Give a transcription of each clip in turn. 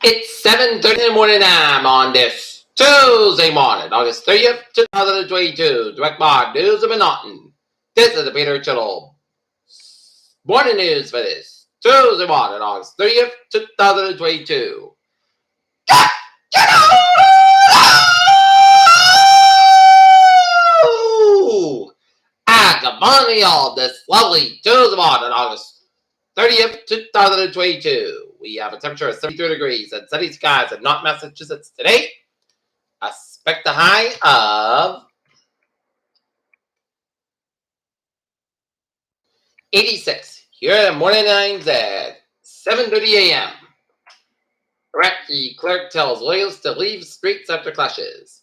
It's 7:30 in the morning time on this Tuesday morning, August 30th, 2022. Direct Mod News of Manhattan. This is the Peter Chittle morning news for this Tuesday morning, August 30th, 2022. Good morning, y'all. This lovely Tuesday morning, August 30th, 2022. We have a temperature of 73 degrees and sunny skies in North Massachusetts today. Expect a high of 86. Here are the morning times at 7:30 a.m. Iraqi clerk tells loyalists to leave streets after clashes.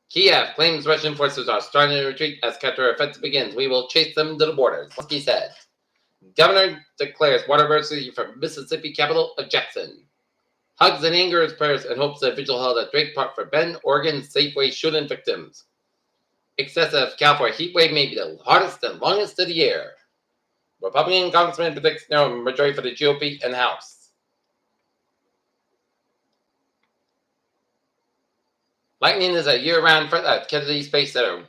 Kiev claims Russian forces are starting to retreat as counter-offensive begins. We will chase them to the borders, Zelensky said. Governor declares water emergency for Mississippi capital of Jackson. Hugs and anger prayers and hopes a vigil held at Drake Park for Bend, Oregon Safeway shooting victims. Excessive California heat wave may be the hottest and longest of the year. Republican Congressman predicts narrow majority for the GOP in the House. Lightning is a year-round threat at Kennedy Space Center.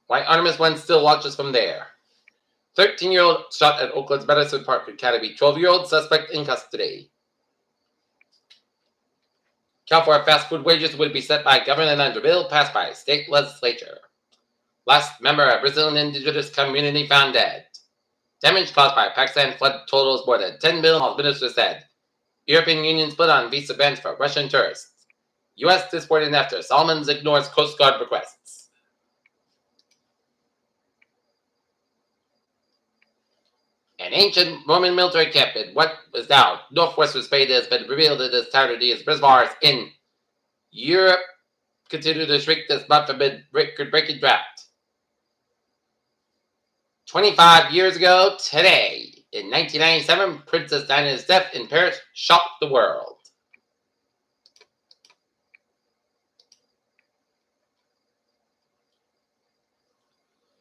Why Artemis 1 still launches from there. 13-year-old shot at Oakland's Madison Park Academy. 12-year-old suspect in custody. California fast food wages would be set by government under bill passed by state legislature. Last member of Brazilian indigenous community found dead. Damage caused by Pakistan flood totals more than $10 billion, minister said. European Union split on visa bans for Russian tourists. U.S. disappointed after Solomons ignores Coast Guard requests. An ancient Roman military camp in what is now northwestern Spain has been revealed in this Saturday as reservoirs in Europe continue to shrink this month amid record-breaking drought. 25 years ago today, in 1997, Princess Diana's death in Paris shocked the world.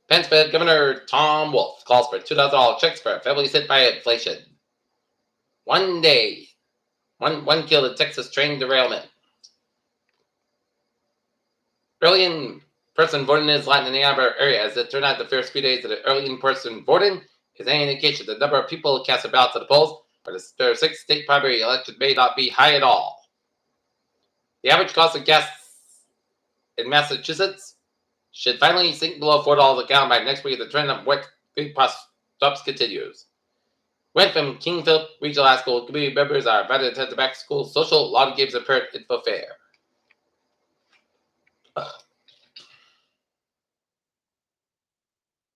Pennsylvania Governor Tom Wolf calls for $2,000 checks for families hit by inflation. One killed in Texas train derailment. Early in-person voting is light in the Ann Arbor area, as it turned out the first few days of the early in-person voting is any indication the number of people who cast their ballots at the polls for the sixth state primary election may not be high at all. The average cost of gas in Massachusetts should finally sink below $4 a gallon by next week. The trend of wet food stops continues. Went from King Philip Regional High School. Community members are invited to attend the back to school social, lawn games, and parent info fair.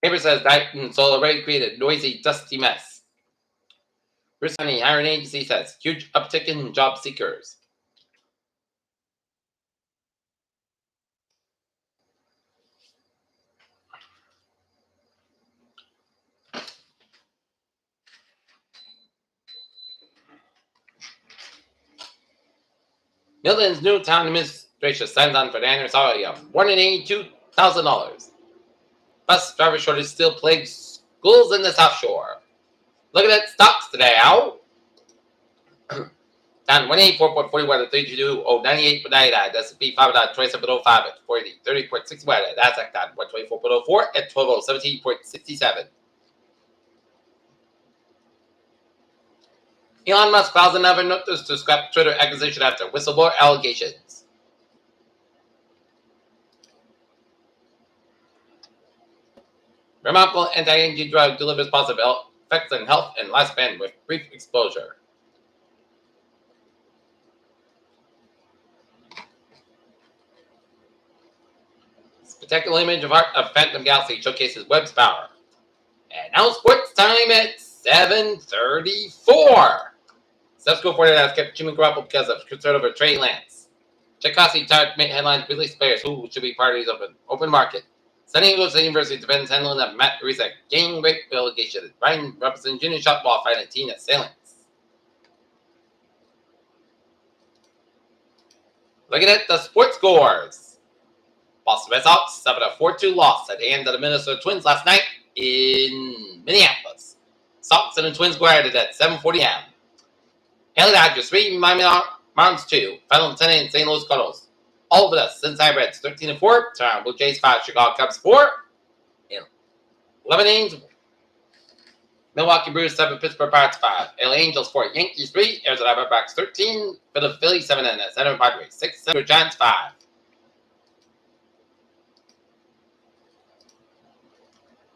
Neighbor says Dighton solar array created noisy, dusty mess. Bruce County Hiring Agency says huge uptick in job seekers. Milton's new town administration signs on for the annual salary of $182,000. Bus driver shortage still plagues schools in the South Shore. Look at that stocks today, ow! Down 184.41 at 322.98.99. S&P 500 27.05 at 30.61. Nasdaq down 124.04 at 1217.67. Elon Musk files another notice to scrap Twitter acquisition after whistleblower allegations. Remarkable anti-aging drug delivers positive effects on health and lifespan with brief exposure. Spectacular image of art of Phantom Galaxy showcases Webb's power. And now sports time at 7:34. Subsequent 49 has kept Jimmy Garoppolo because of concern over Trey Lance. Tchaikovsky tired headlines release players who should be parties of an open market. San Diego State University defends handling of Matt Rizek gang rape allegation. Brian Robinson Jr. shot while fighting teen assailants. Looking at the sports scores. Boston Red Sox suffered a 4-2 loss at the end of the Minnesota Twins last night in Minneapolis. Sox and the Twins were at 7:40 a.m. LA Dodgers 3, Miami Marlins 2, Final Lieutenant, St. Louis Cardinals. All of us, Cincinnati Reds 13-4, Toronto Blue Jays 5, Chicago Cubs 4, 11 innings. Milwaukee Brewers 7, Pittsburgh Pirates 5, LA Angels 4, Yankees 3, Arizona Diamondbacks 13, Philadelphia Phillies 7, and San Diego Padres 6, Giants 5.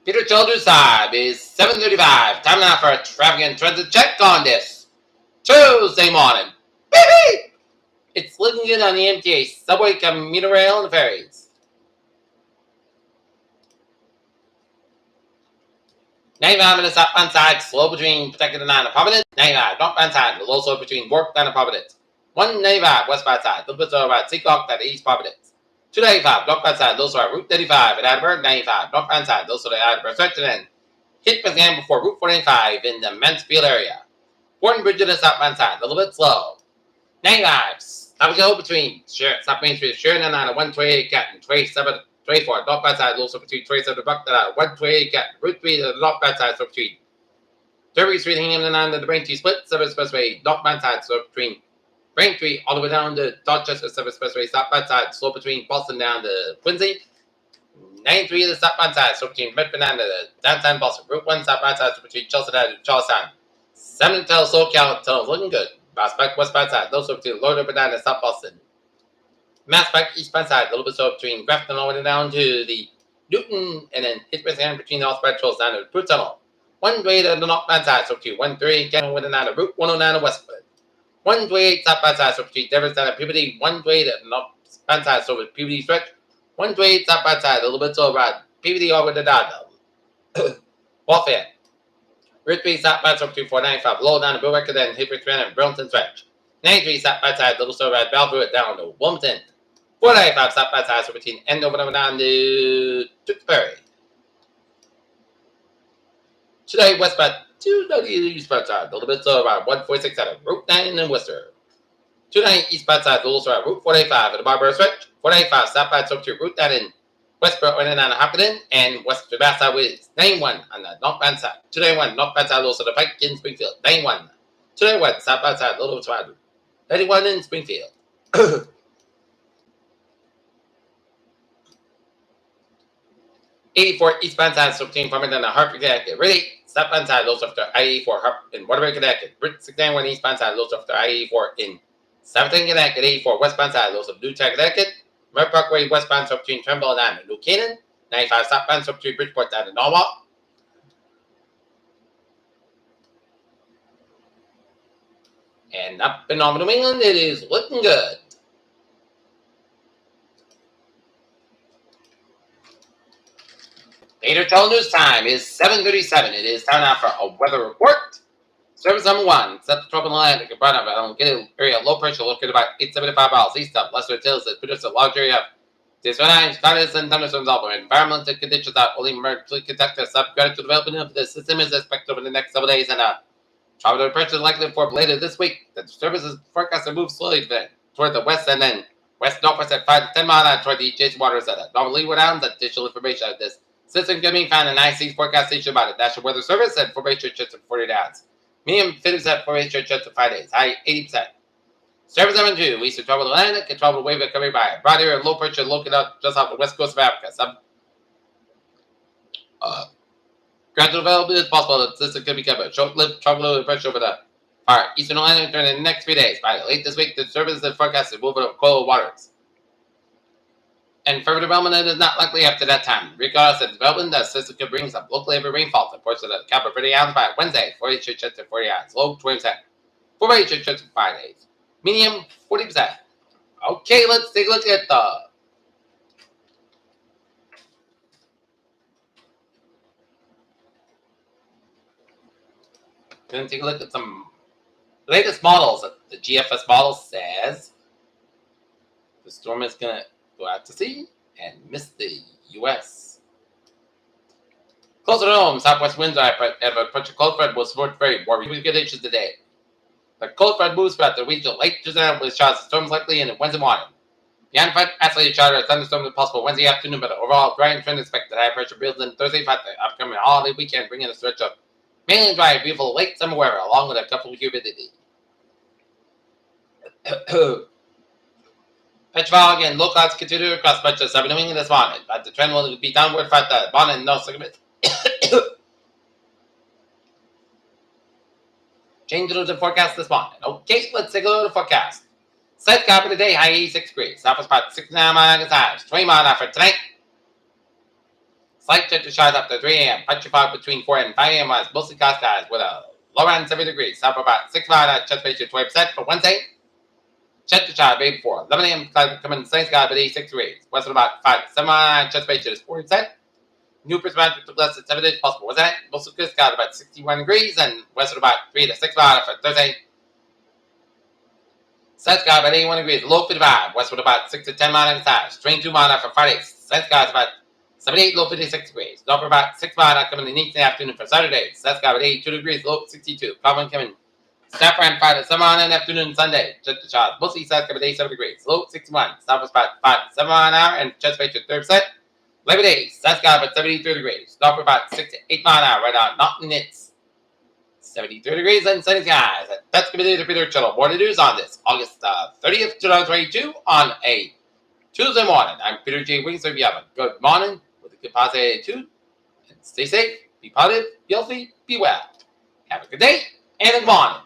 Peter Childress time is 7:35. Time now for a traffic and transit check on this Tuesday morning. Beep! It's looking good on the MTA, subway, commuter rail, and ferries. 95 minutes southbound side, slow between Protected and 9 and Providence. 95 northbound side, low slow between Warp and Providence. 195 westbound side, little bit slow about Seacock at East Providence. 295 northbound side, low slow at Route 35 at Attleboro. 95 northbound side, low slow at Attleboro. Stretch and then hit again before Route 495 in the Mansfield area. Warden Bridge to the southbound side, a little bit slow. 95 stop and go between South Main Street, Sheridan and 128 Canton, 27. 24, northbound side, also between 27 Buckton, 128 Canton, Route 3 to the northbound side, so between Derby Street, Hingham, and 9 to the Braintree Split, 7 Expressway, northbound side, so between Braintree, all the way down to Dorchester, 7 Expressway, southbound side, slow between Boston down to Quincy, 93 to the southbound side, so between Medford and the downtown Boston, Route 1 southbound side, so between Chelsea and Charlestown, 7 until SoCal, until looking good, bounce back westbound side, also between Lord Urban and South Boston. Mass back eastbound side, a little bit so between Grafton all the way down to the Newton, and then hit between the Osprey Trails down to the Pruitt Tunnel. 128 to the northbound side, so between 138 Canton with down to Route 109 to Westwood. 128 southbound side, so between Devers down to Puberty. 128 to the northbound side, so with Puberty stretch. 128 southbound side, a little bit so around Puberty over the Downhill. Warfare. Route 3 southbound, so between 495 low down to Bill Record, then hit and Burlington stretch. 93 southbound side, a little so around Bellevue down to Wilmington. 495 southbound side, so between Andover down to Tewksbury. Today, westbound 290 eastbound side, a little bit slow around 146 out of Route 9 in Worcester. 290 eastbound side, a little slow around Route 485 at the Barbara stretch. 485 southbound, so between Route 9 in Westboro and down to Hopkinton, and Western Bath side with 91 on the northbound side. 291 northbound side, also the Pike in Springfield. 91. 291 southbound side, a little bit 91 in Springfield. 84 eastbound side, so between Farmington and Hartford, Connecticut. Really, southbound side, low after I-84 in Waterbury, Connecticut. 691 eastbound side, low after I-84 in Southampton, Connecticut. 84 westbound side, low of Newtown, Connecticut. Red Parkway westbound, so between Trumbull and New Canaan. 95 southbound, so between Bridgeport down to Norwalk. And up in Northern New England, it is looking good. Later total news time is 7:37. It is time now for a weather report. Service number 1, set the trouble Atlantic and brought up on Giddy area low pressure located about 875 miles east of Lesser Hills that produces a large area of disruptions, thunderstorms, and thunderstorms over. Environmental conditions that will emergently conduct a subgradient to development of the system is expected over the next several days, and tropical pressure is likely for later this week. The disturbance is forecast to move slowly toward the west and then west-northwest at 5 to 10 miles and toward the adjacent waters at a normally without additional information of this system can be found in IC's forecast station by the National Weather Service and formation chance of 40 hours. Medium 50% formation chance of 5 days. High 80%. Service number 2, eastern tropical Atlantic and tropical wave coming by. A broad area of low pressure located up just off the west coast of Africa. Some gradual availability is possible that the system could become a short-lived tropical pressure over the far eastern Atlantic during the next 3 days. By late this week, the service is forecast to move over cold waters. And further development is not likely after that time. Regardless of development, the system could bring some local heavy rainfall to portions of the Cape Verde Islands by Wednesday, 40 chance of 40 hours. Low 20%. 40 chance of 5 days. Medium 40%. Okay, let's take a look at the going to take a look at some latest models. The GFS model says the storm is going to go out to sea and miss the U.S. Closer to home, southwest winds have a bunch of cold front will support very warm conditions today. The cold front moves throughout the region late Tuesday with showers and storms likely in Wednesday morning. The front isolated shower thunderstorms are possible Wednesday afternoon, but overall dry and trend expected. High pressure builds in Thursday, the upcoming holiday weekend, bringing a stretch of mainly dry, beautiful late summer weather along with a couple of humidity. Petrol again, low clouds continue across much of southern New England this morning, but the trend will be downward for the morning no segment. Change to the forecast this morning. Okay, let's take a look at the forecast. Set copy today, high 86 degrees. South spot 69 miles an hour. 20 miles for tonight. Slight change to shot up to 3 a.m. Punch fog between 4 and 5 a.m. was mostly cloudy skies with a low around 70 degrees. South about 6 miles chance ratio 20% for Wednesday. Check the shot day before 11 a.m. Clouds coming sunny skies with 86 degrees. West of about 5 7 miles chance ratio is 40%. New perspective to less than 7 days possible. Was that? Mostly good skies about 61 degrees and west of about 3 to 6 miles for Thursday. Sun skies about 81 degrees, low 55. Westward about 6 to 10 miles an hour. 22 miles for Friday. Sun skies about 78, low 56 degrees. North about 6 miles coming in the evening afternoon for Saturday. Sun skies about 82 degrees, low 62. Common coming. Saffron Friday, 7 miles in the afternoon Sunday. Check the shot. Mostly sun skies about 87 degrees, low 61. South was about 5 7 miles an hour and chance ratio 30%. Labor Day, sun skies about 73 degrees. North about 6 to 8 miles an hour right on Mountain Nits. 73 degrees and sunny skies. That's going to be the Peter Channel. More news on this August 30th, 2022 on a Tuesday morning. I'm Peter J. Wiggins. So you have a good morning with a good positive attitude. And stay safe, be positive, be healthy, be well. Have a good day and a good morning.